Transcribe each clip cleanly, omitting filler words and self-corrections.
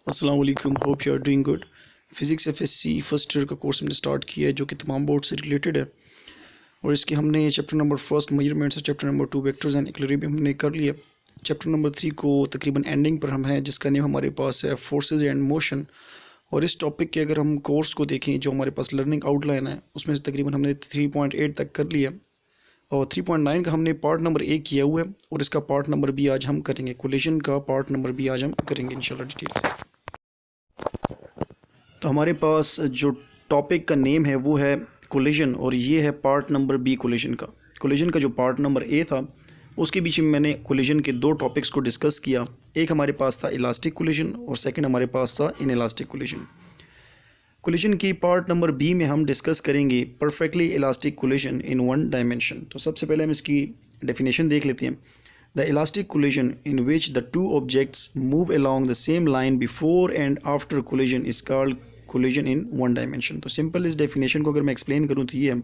अस्सलाम वालेकुम, hope you are doing good. Physics FSc first year का कोर्स हमने स्टार्ट किया है जो कि तमाम बोर्ड से रिलेटेड है और इसके हमने चैप्टर नंबर फर्स्ट मेजरमेंट्स और chapter number 2 vectors and equilibrium हमने कर लिया। चैप्टर नंबर 3 को तकरीबन एंडिंग पर हम हैं, जिसका नेम हमारे पास है फोर्सेज एंड मोशन। और इस टॉपिक के अगर हम कोर्स को देखें जो हमारे पास लर्निंग आउटलाइन है उसमें से तकरीबन हमने 3.8 तक कर लिया और 3.9 का हमने पार्ट नंबर ए किया हुआ है और इसका पार्ट नंबर भी आज हम करेंगे। कोलिजन का पार्ट नंबर भी आज हम करेंगे इंशाल्लाह डिटेल से। तो हमारे पास जो टॉपिक का नेम है वो है कोलिजन और ये है पार्ट नंबर बी कोलिजन का। कोलिजन का जो पार्ट नंबर ए था उसके बीच में मैंने कोलिजन के दो टॉपिक्स को डिस्कस किया। एक हमारे पास था इलास्टिक कोलिजन और सेकंड हमारे पास था इनइलास्टिक कोलिजन। कोलिजन की पार्ट नंबर बी में हम डिस्कस करेंगे perfectly elastic collision in one dimension. तो सबसे पहले हम इसकी डेफिनेशन देख लेते हैं। The elastic collision in which the two objects move along the same line before and after collision is called collision in one dimension। तो सिंपल इस डेफिनेशन को अगर मैं एक्सप्लेन करूँ तो ये है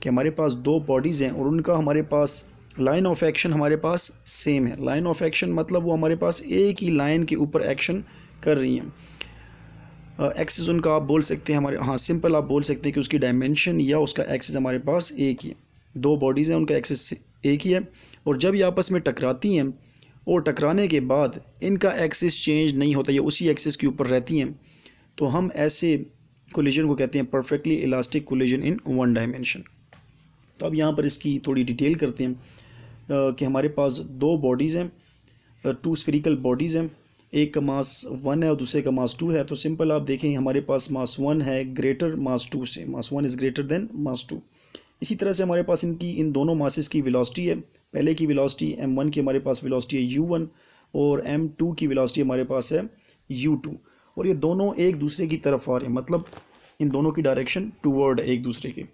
कि हमारे पास दो बॉडीज़ हैं और उनका हमारे पास लाइन ऑफ एक्शन हमारे पास सेम है। लाइन ऑफ एक्शन मतलब वो हमारे पास एक ही लाइन के ऊपर एक्शन कर रही हैं। एक्सिस उनका आप बोल सकते हैं हमारे, हाँ सिंपल आप बोल सकते हैं कि उसकी डायमेंशन या उसका एक्सिस हमारे पास एक ही है। दो बॉडीज़ हैं, उनका एक्सिस एक ही है और जब ये आपस में टकराती हैं और टकराने के बाद इनका एक्सिस चेंज नहीं होता, ये उसी एक्सिस के ऊपर रहती हैं, तो हम ऐसे कोलिजन को कहते हैं perfectly elastic collision in one dimension. तो अब यहाँ पर इसकी थोड़ी डिटेल करते हैं कि हमारे पास दो बॉडीज़ हैं, टू स्फेरिकल बॉडीज़ हैं, एक का मास 1 है और दूसरे का मास 2 है। तो सिंपल आप देखें हमारे पास मास 1 है ग्रेटर मास 2 से, मास 1 इज़ ग्रेटर देन मास 2। इसी तरह से हमारे पास इन दोनों मासेस की वेलोसिटी है। पहले की वेलोसिटी m1 की हमारे पास वेलोसिटी है u1 और m2 की वेलोसिटी हमारे पास है u2 और ये दोनों एक दूसरे की तरफ आ रहे हैं, मतलब इन दोनों की डायरेक्शन टूवर्ड है एक दूसरे के।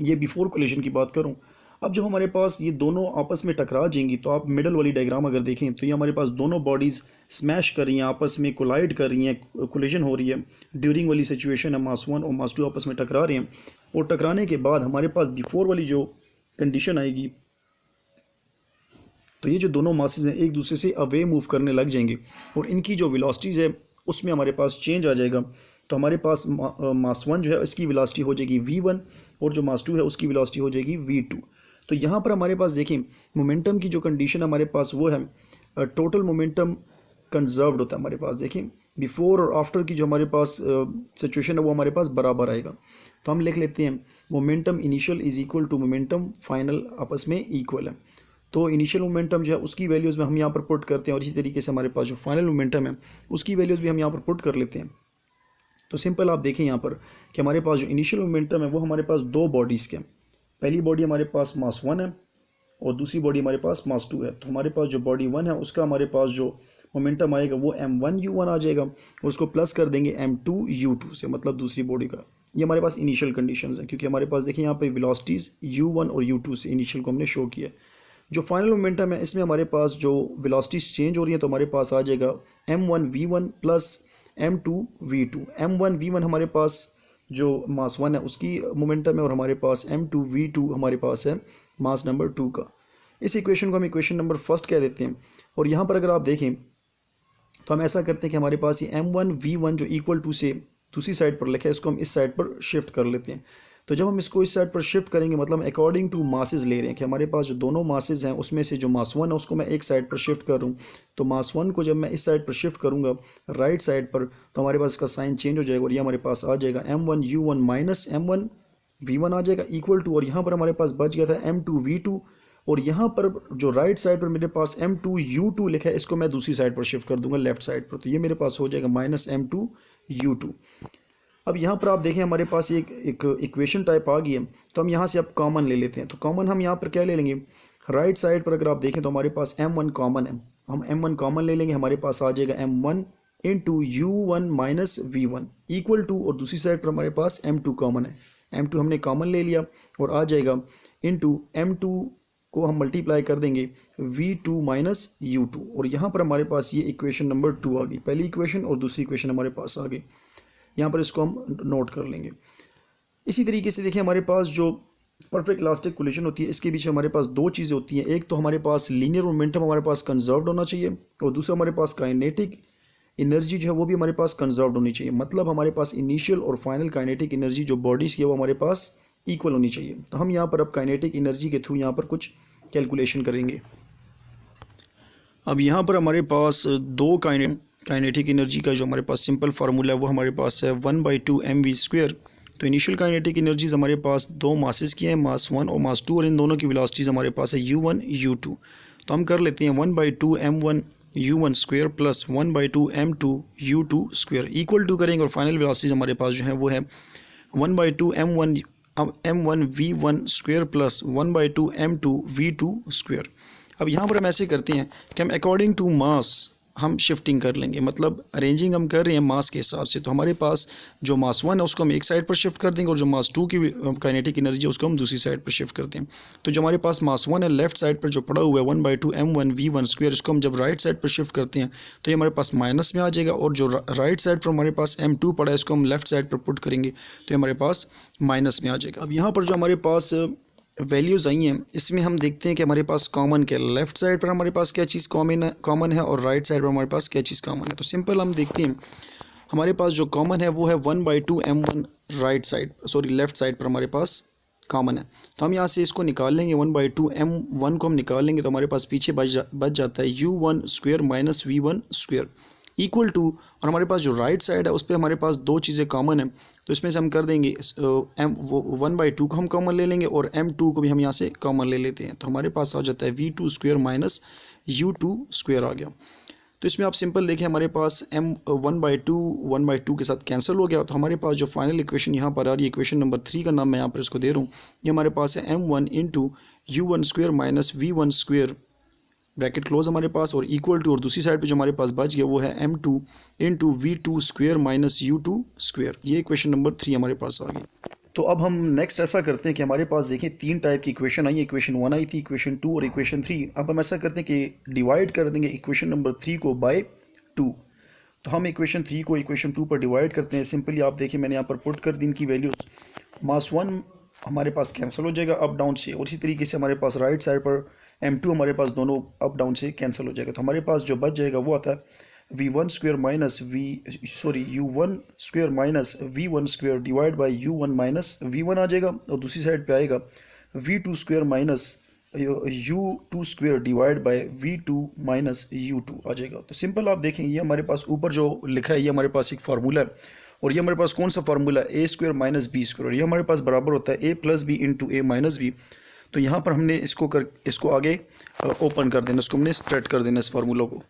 ये बिफोर कोलिजन की बात करूं। अब जब हमारे पास ये दोनों आपस में टकरा जाएंगी तो आप मिडल वाली डायग्राम अगर देखें तो ये हमारे पास दोनों बॉडीज़ स्मैश कर रही हैं, आपस में कोलाइड कर रही हैं, कोलिजन हो रही है। ड्यूरिंग वाली सिचुएशन है मास 1 और मास 2 आपस में टकरा रहे हैं और टकराने के बाद हमारे पास बिफोर वाली जो कंडीशन आएगी तो ये जो दोनों मासेस हैं एक दूसरे से अवे मूव करने लग जाएंगे और इनकी जो वेलोसिटीज़ है उसमें हमारे पास चेंज आ जाएगा। तो हमारे पास मास 1 जो है इसकी वेलोसिटी हो जाएगी v1 और जो मास 2 है उसकी वेलोसिटी हो जाएगी v2। तो यहाँ पर हमारे पास देखें मोमेंटम की जो कंडीशन हमारे पास वो है टोटल मोमेंटम कंजर्व्ड होता है हमारे पास। देखें बिफोर और आफ्टर की जो हमारे पास सिचुएशन है वो हमारे पास बराबर आएगा। तो हम लिख लेते हैं momentum initial is equal to momentum final, आपस में इक्वल है। तो इनिशियल मोमेंटम जो है उसकी वैल्यूज़ में हम यहाँ पर पुट करते हैं और इसी तरीके से हमारे पास जो फाइनल मोमेंटम है उसकी वैल्यूज़ भी हम यहाँ पर पुट कर लेते हैं। तो सिंपल आप देखें यहाँ पर कि हमारे पास जो इनिशियल मोमेंटम है वो हमारे पास दो बॉडीज़ के, पहली बॉडी हमारे पास मास 1 है और दूसरी बॉडी हमारे पास मास 2 है। तो हमारे पास जो बॉडी 1 है उसका हमारे पास जो मोमेंटम आएगा वो m1u1 आ जाएगा और उसको प्लस कर देंगे m2u2 से, मतलब दूसरी बॉडी का। ये हमारे पास इनिशियल कंडीशंस हैं क्योंकि हमारे पास देखिए यहाँ पे वेलोसिटीज़ u1 और u2 से इनिशियल को हमने शो किया। जो फाइनल मोमेंटम है इसमें हमारे पास जो वेलोसिटीज़ चेंज हो रही है तो हमारे पास आ जाएगा m1v1 प्लस m2v2। m1v1 हमारे पास जो मास 1 है उसकी मोमेंटम है और हमारे पास m2v2 हमारे पास है मास नंबर 2 का। इस इक्वेशन को हम इक्वेशन नंबर फर्स्ट कह देते हैं और यहाँ पर अगर आप देखें तो हम ऐसा करते हैं कि हमारे पास ये m1v1 जो इक्वल टू से दूसरी साइड पर लिखा है इसको हम इस साइड पर शिफ्ट कर लेते हैं। तो जब हम इसको इस साइड पर शिफ्ट करेंगे मतलब अकॉर्डिंग टू मासेस ले रहे हैं कि हमारे पास जो दोनों मासेस हैं उसमें से जो मास 1 है उसको मैं एक साइड पर शिफ्ट कर दूँ। तो मास 1 को जब मैं इस साइड पर शिफ्ट करूँगा राइट साइड पर तो हमारे पास इसका साइन चेंज हो जाएगा और ये हमारे पास आ जाएगा m1u1 माइनस m1v1 आ जाएगा इक्वल टू, और यहाँ पर हमारे पास बच गया था m2v2 और यहाँ पर जो राइट साइड पर मेरे पास m2u2 लिखा है इसको मैं दूसरी साइड पर शिफ्ट कर दूंगा लेफ्ट साइड पर, तो ये मेरे पास हो जाएगा माइनस m2u2। अब यहाँ पर आप देखें हमारे पास एक इक्वेशन टाइप आ गई है तो हम यहाँ से अब कॉमन ले लेते हैं। तो कॉमन हम यहाँ पर क्या ले लेंगे, राइट साइड पर अगर आप देखें तो हमारे पास m1 कॉमन है, हम m1 कॉमन ले लेंगे, हमारे पास आ जाएगा m1 into u1 minus v1 equal to, और दूसरी साइड पर हमारे पास m2 कॉमन है, m2 हमने कॉमन ले लिया और आ जाएगा इंटू m2 को हम मल्टीप्लाई कर देंगे v2 माइनस u2 और यहाँ पर हमारे पास ये इक्वेशन नंबर 2 आ गई। पहली इक्वेशन और दूसरी इक्वेशन हमारे पास आ गई, यहाँ पर इसको हम नोट कर लेंगे। इसी तरीके से देखिए हमारे पास जो परफेक्ट इलास्टिक कोलिजन होती है इसके बीच हमारे पास दो चीज़ें होती हैं, एक तो हमारे पास लीनियर मोमेंटम हमारे पास कंजर्व्ड होना चाहिए और दूसरा हमारे पास काइनेटिक एनर्जी जो है वो भी हमारे पास कंजर्व्ड होनी चाहिए, मतलब हमारे पास इनिशियल और फाइनल काइनेटिक एनर्जी जो बॉडीज़ की है वो हमारे पास इक्वल होनी चाहिए। तो हम यहाँ पर अब काइनेटिक एनर्जी के थ्रू यहाँ पर कुछ कैलकुलेशन करेंगे। अब यहाँ पर हमारे पास दो काइनेटिक एनर्जी का जो हमारे पास सिंपल फार्मूला है वो हमारे पास है 1/2 mv²। तो इनिशियल काइनेटिक एनर्जीज हमारे पास दो मासेस की हैं, मास 1 और मास 2, और इन दोनों की वेलोसिटीज़ हमारे पास है u1 u2। तो हम कर लेते हैं 1/2 m1 u1² plus 1/2 m2 u2² equal to करेंगे, और फाइनल वेलोसिटीज़ हमारे पास जो है वो है 1/2 m1 v1² plus 1/2 m2 v2²। अब यहाँ पर हम ऐसे करते हैं कि हम अकॉर्डिंग टू मास हम शिफ्टिंग कर लेंगे, मतलब अरेंजिंग हम कर रहे हैं मास के हिसाब से। तो हमारे पास जो मास 1 है उसको हम एक साइड पर शिफ्ट कर देंगे, और जो मास 2 की काइनेटिक एनर्जी है उसको हम दूसरी साइड पर शिफ्ट करते हैं। तो जो हमारे पास मास 1 है लेफ्ट साइड पर जो पड़ा हुआ है 1/2 m1 v1², इसको हम जब राइट साइड पर शिफ्ट करते हैं तो ये हमारे पास माइनस में आ जाएगा, और जो राइट साइड पर हमारे पास m2 पड़ा है इसको हम लेफ्ट साइड पर पुट करेंगे तो ये हमारे पास माइनस में आ जाएगा। अब यहाँ पर जो हमारे पास वैल्यूज़ आई हैं इसमें हम देखते हैं कि हमारे पास कॉमन क्या, लेफ़्ट साइड पर हमारे पास क्या चीज़ कॉमन है और राइट साइड पर हमारे पास क्या चीज़ कॉमन है। तो सिंपल हम देखते हैं हमारे पास जो कॉमन है वो है 1/2 m1 लेफ़्ट साइड पर हमारे पास कॉमन है। तो हम यहाँ से इसको निकाल लेंगे, 1/2 m1 को हम निकाल लेंगे तो हमारे पास पीछे बच जाता है u1² minus v1² equal to, और हमारे पास जो राइट साइड है उस पर हमारे पास दो चीज़ें कॉमन है, तो इसमें से हम कर देंगे 1/2 को हम कॉमन ले लेंगे और m2 को भी हम यहाँ से कॉमन ले लेते हैं। तो हमारे पास आ जाता है v2² माइनस u2² आ गया। तो इसमें आप सिंपल देखें हमारे पास m1/2 के साथ कैंसिल हो गया। तो हमारे पास जो फाइनल इक्वेशन यहाँ पर आ रही है, इक्वेशन नंबर 3 का नाम मैं यहाँ पर इसको दे रहा हूँ, ये हमारे पास है m1 into u1² minus v1² bracket close हमारे पास, और इक्वल टू, और दूसरी साइड पे जो हमारे पास बच गया वो है m2 into v2² minus u2²। ये इक्वेशन नंबर 3 हमारे पास आ गई। तो अब हम नेक्स्ट ऐसा करते हैं कि हमारे पास देखें 3 टाइप की इक्वेशन आई है, इक्वेशन 1 आई थी, इक्वेशन 2 और इक्वेशन 3। अब हम ऐसा करते हैं कि डिवाइड कर देंगे इक्वेशन नंबर 3 को बाय 2। तो हम इक्वेशन 3 को इक्वेशन 2 पर डिवाइड करते हैं। सिंपली आप देखिए मैंने यहाँ पर पुट कर दी इनकी वैल्यूज़, मास 1 हमारे पास कैंसिल हो जाएगा अप डाउन से, और इसी तरीके से हमारे पास राइट साइड पर m2 हमारे पास दोनों अप डाउन से कैंसिल हो जाएगा। तो हमारे पास जो बच जाएगा वो आता है u1² minus v1² divide by u1 minus v1 आ जाएगा, और दूसरी साइड पे आएगा v2² minus u2² divide by v2 minus u2 आ जाएगा। तो सिंपल आप देखें ये हमारे पास ऊपर जो लिखा है ये हमारे पास एक फार्मूला है, और ये हमारे पास कौन सा फार्मूला है, a² माइनस b², और ये हमारे पास बराबर होता है a plus b into a minus b. तो यहाँ पर हमने इसको आगे ओपन कर देना, इसको हमने स्प्रेड कर देना इस फार्मूला को।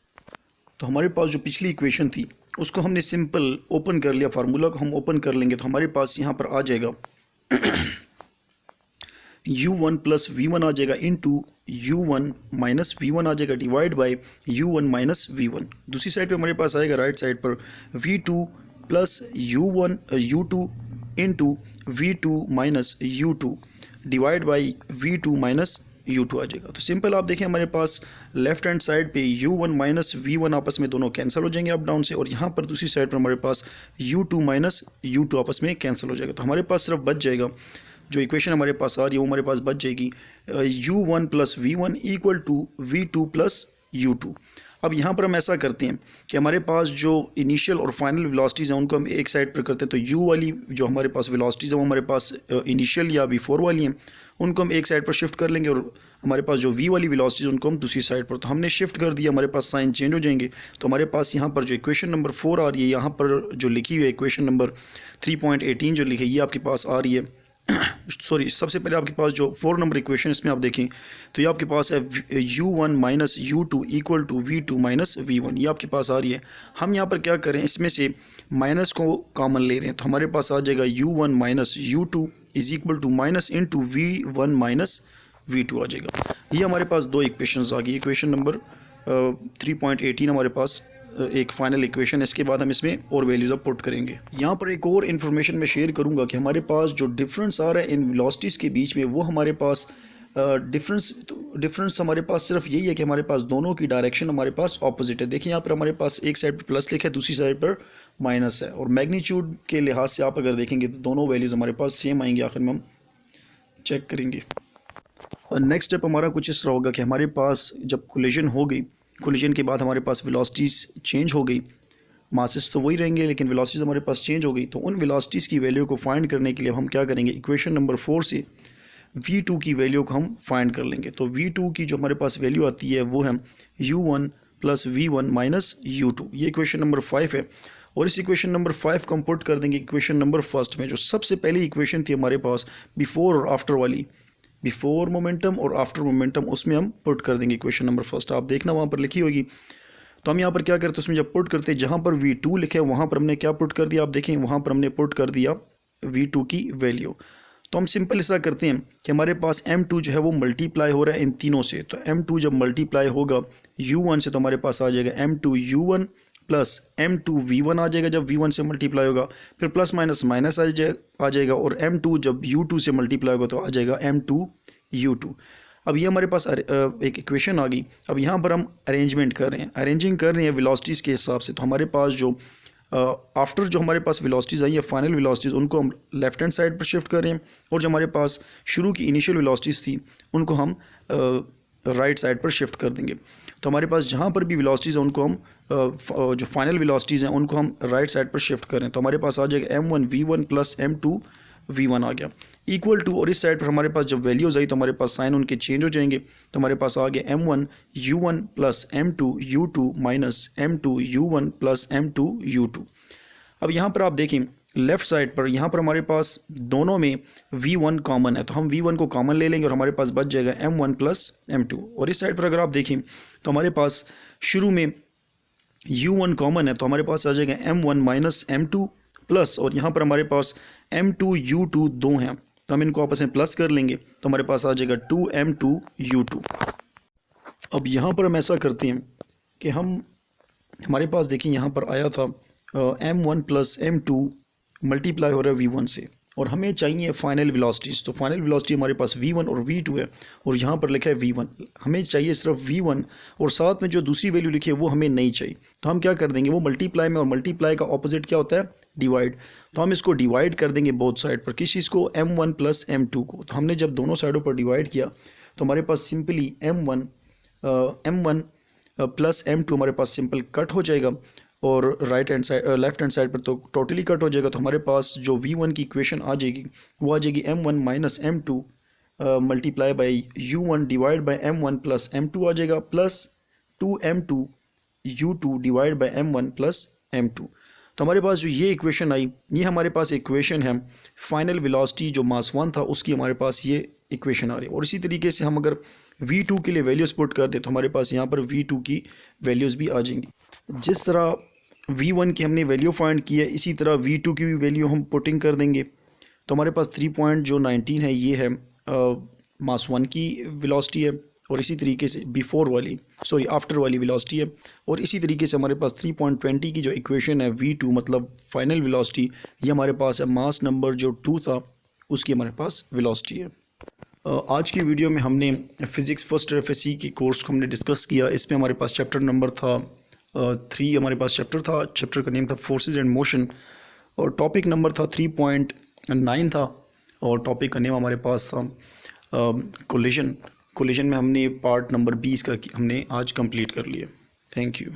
तो हमारे पास जो पिछली इक्वेशन थी उसको हमने सिंपल ओपन कर लिया, फार्मूला को हम ओपन कर लेंगे तो हमारे पास यहाँ पर आ जाएगा u1 प्लस v1 आ जाएगा इंटू u1 माइनस v1 आ जाएगा divide by u1 minus v1। दूसरी साइड पे हमारे पास आएगा राइट साइड पर v2 plus u2 into v2 minus u2 divide by v2 minus u2 आ जाएगा। तो सिंपल आप देखें हमारे पास लेफ्ट हैंड साइड पे u1 माइनस v1 आपस में दोनों कैंसिल हो जाएंगे अप डाउन से, और यहाँ पर दूसरी साइड पर हमारे पास u2 माइनस u2 आपस में कैंसिल हो जाएगा। तो हमारे पास सिर्फ बच जाएगा जो इक्वेशन हमारे पास आ रही है वो हमारे पास बच जाएगी u1 plus v1 equal to v2 plus u2। अब यहाँ पर हम ऐसा करते हैं कि हमारे पास जो इनिशियल और फाइनल वेलोसिटीज़ हैं उनको हम एक साइड पर करते हैं। तो u वाली जो हमारे पास वेलोसिटीज़ है वो हमारे पास इनिशियल या बिफोर वाली हैं, उनको हम एक साइड पर शिफ्ट कर लेंगे, और हमारे पास जो v वाली वेलोसिटीज़ उनको हम दूसरी साइड पर। तो हमने शिफ्ट कर दिया, हमारे पास साइन चेंज हो जाएंगे। तो हमारे पास यहाँ पर जो इक्वेशन नंबर 4 आ रही है, यहाँ पर जो लिखी हुई है इक्वेशन नंबर 3.18 जो लिखी है ये आपके पास आ रही है सॉरी, सबसे पहले आपके पास जो 4 नंबर इक्वेशन इसमें आप देखें तो ये आपके पास है u1 minus u2 equal to v2 minus v1, ये आपके पास आ रही है। हम यहाँ पर क्या करें, इसमें से माइनस को कॉमन ले रहे हैं, तो हमारे पास आ जाएगा u1 minus u2 is equal to minus into v1 minus v2 आ जाएगा। ये हमारे पास दो इक्वेशंस आ गई। इक्वेशन नंबर 3.18 हमारे पास एक फाइनल इक्वेशन, इसके बाद हम इसमें और वैल्यूज़ अब पुट करेंगे। यहाँ पर एक और इन्फॉर्मेशन मैं शेयर करूँगा कि हमारे पास जो डिफरेंस आ रहा है इन वेलोसिटीज़ के बीच में, वो हमारे पास डिफरेंस हमारे पास सिर्फ यही है कि हमारे पास दोनों की डायरेक्शन हमारे पास ऑपोजिट है। देखिए यहाँ पर हमारे पास एक साइड पर प्लस लिखा है, दूसरी साइड पर माइनस है, और मैग्नीट्यूड के लिहाज से आप अगर देखेंगे तो दोनों वैल्यूज़ हमारे पास सेम आएंगे। आखिर में हम चेक करेंगे। और नेक्स्ट स्टेप हमारा कुछ इस तरह होगा कि हमारे पास जब कोलिजन हो गई, कोलिजन के बाद हमारे पास वेलोसिटीज़ चेंज हो गई, मासेस तो वही रहेंगे लेकिन वेलोसिटीज़ हमारे पास चेंज हो गई। तो उन वेलोसिटीज़ की वैल्यू को फाइंड करने के लिए हम क्या करेंगे, इक्वेशन नंबर 4 से v2 की वैल्यू को हम फाइंड कर लेंगे। तो v2 की जो हमारे पास वैल्यू आती है वो है u1 plus v1 minus u2। ये इक्वेशन नंबर 5 है और इस इक्वेशन नंबर 5 को हम पुट कर देंगे इक्वेशन नंबर फर्स्ट में। जो सबसे पहली इक्वेशन थी हमारे पास बिफोर और आफ्टर वाली, बिफोर मोमेंटम और आफ्टर मोमेंटम, उसमें हम पुट कर देंगे इक्वेशन नंबर फर्स्ट। आप देखना वहाँ पर लिखी होगी। तो हम यहाँ पर क्या करते हैं, उसमें जब पुट करते हैं जहाँ पर v2 लिखे वहाँ पर हमने क्या पुट कर दिया, आप देखें वहाँ पर हमने पुट कर दिया v2 की वैल्यू। तो हम सिंपल ऐसा करते हैं कि हमारे पास m2 जो है वो मल्टीप्लाई हो रहा है इन तीनों से। तो m2 जब मल्टीप्लाई होगा u1 से तो हमारे पास आ जाएगा m2 u1 plus m2 v1 आ जाएगा जब v1 से मल्टीप्लाई होगा, फिर प्लस माइनस माइनस आ जाएगा और m2 जब u2 से मल्टीप्लाई होगा तो आ जाएगा m2 u2। अब ये हमारे पास एक इक्वेशन आ गई। अब यहाँ पर हम अरेंजमेंट कर रहे हैं, अरेंजिंग कर रहे हैं वेलोसिटीज़ के हिसाब से। तो हमारे पास जो आफ्टर जो हमारे पास वेलोसिटीज़ आई है फाइनल वेलोसिटीज़, उनको हम लेफ्ट हैंड साइड पर शिफ्ट कर रहे हैं और जो हमारे पास शुरू की इनिशियल वेलोसिटीज़ थी उनको हम राइट साइड पर शिफ्ट कर देंगे। तो हमारे पास जहाँ पर भी वेलोसिटीज़ हैं उनको हम जो फाइनल वेलोसिटीज़ हैं उनको हम राइट साइड पर शिफ्ट करें। तो हमारे पास आ जाएगा m1 v1 plus m2 v1 आ गया इक्वल टू, और इस साइड पर हमारे पास जब वैल्यूज़ आई तो हमारे पास साइन उनके चेंज हो जाएंगे। तो हमारे पास आ गया m1 u1 plus m2 u2 minus m2 u1 plus m2 u2। अब यहाँ पर आप देखें लेफ़्ट साइड पर यहाँ पर हमारे पास दोनों में v1 कॉमन है तो हम v1 को कॉमन ले लेंगे और हमारे पास बच जाएगा m1 प्लस m2। और इस साइड पर अगर आप देखें तो हमारे पास शुरू में u1 कॉमन है तो हमारे पास आ जाएगा m1 माइनस m2 प्लस, और यहाँ पर हमारे पास m2 u2 दो हैं तो हम इनको आपस में प्लस कर लेंगे तो हमारे पास आ जाएगा 2m2 u2। अब यहाँ पर हम ऐसा करते हैं कि हमारे पास देखिए यहाँ पर आया था m1 प्लस m2 मल्टीप्लाई हो रहा है v1 से और हमें चाहिए फाइनल वेलोसिटीज़। तो फाइनल वेलोसिटी हमारे पास v1 और v2 है और यहाँ पर लिखा है v1, हमें चाहिए सिर्फ v1 और साथ में जो दूसरी वैल्यू लिखी है वो हमें नहीं चाहिए। तो हम क्या कर देंगे, वो मल्टीप्लाई में, और मल्टीप्लाई का ऑपोजिट क्या होता है, डिवाइड। तो हम इसको डिवाइड कर देंगे बोथ साइड पर, किस चीज़ को, m1 प्लस m2 को। तो हमने जब दोनों साइडों पर डिवाइड किया तो हमारे पास सिंपली m1 प्लस m2 हमारे पास सिंपल कट हो जाएगा और right hand side left hand side पर तो टोटली कट हो जाएगा। तो हमारे पास जो v1 की इक्वेशन आ जाएगी वो आ जाएगी m1 minus m2 multiply by u1 divide by m1 plus m2 आ जाएगा, plus 2m2 u2 divide by m1 plus m2। तो हमारे पास जो ये इक्वेशन आई, ये हमारे पास इक्वेशन है फाइनल वेलोसिटी जो मास 1 था उसकी हमारे पास ये इक्वेशन आ रही है। और इसी तरीके से हम अगर v2 के लिए वैल्यूज़ पुट कर दें तो हमारे पास यहाँ पर v2 की वैल्यूज़ भी आ जाएंगी। जिस तरह v1 की हमने वैल्यू फाइंड की है इसी तरह v2 की भी वैल्यू हम पुटिंग कर देंगे। तो हमारे पास 3.19 है, ये है मास 1 की वेलोसिटी है और इसी तरीके से आफ्टर वाली वेलोसिटी है। और इसी तरीके से हमारे पास 3.20 की जो इक्वेशन है v2 मतलब फाइनल वेलोसिटी, ये हमारे पास है मास नंबर जो 2 था उसकी हमारे पास वेलोसिटी है। आज की वीडियो में हमने फ़िज़िक्स फर्स्ट FSC के कोर्स को हमने डिस्कस किया। इसमें हमारे पास चैप्टर नंबर था 3, हमारे पास चैप्टर का नेम था फोर्सेस एंड मोशन और टॉपिक नंबर था 3.9 था और टॉपिक का नेम हमारे पास था कोलिजन में हमने पार्ट नंबर 20 का हमने आज कंप्लीट कर लिया। Thank you.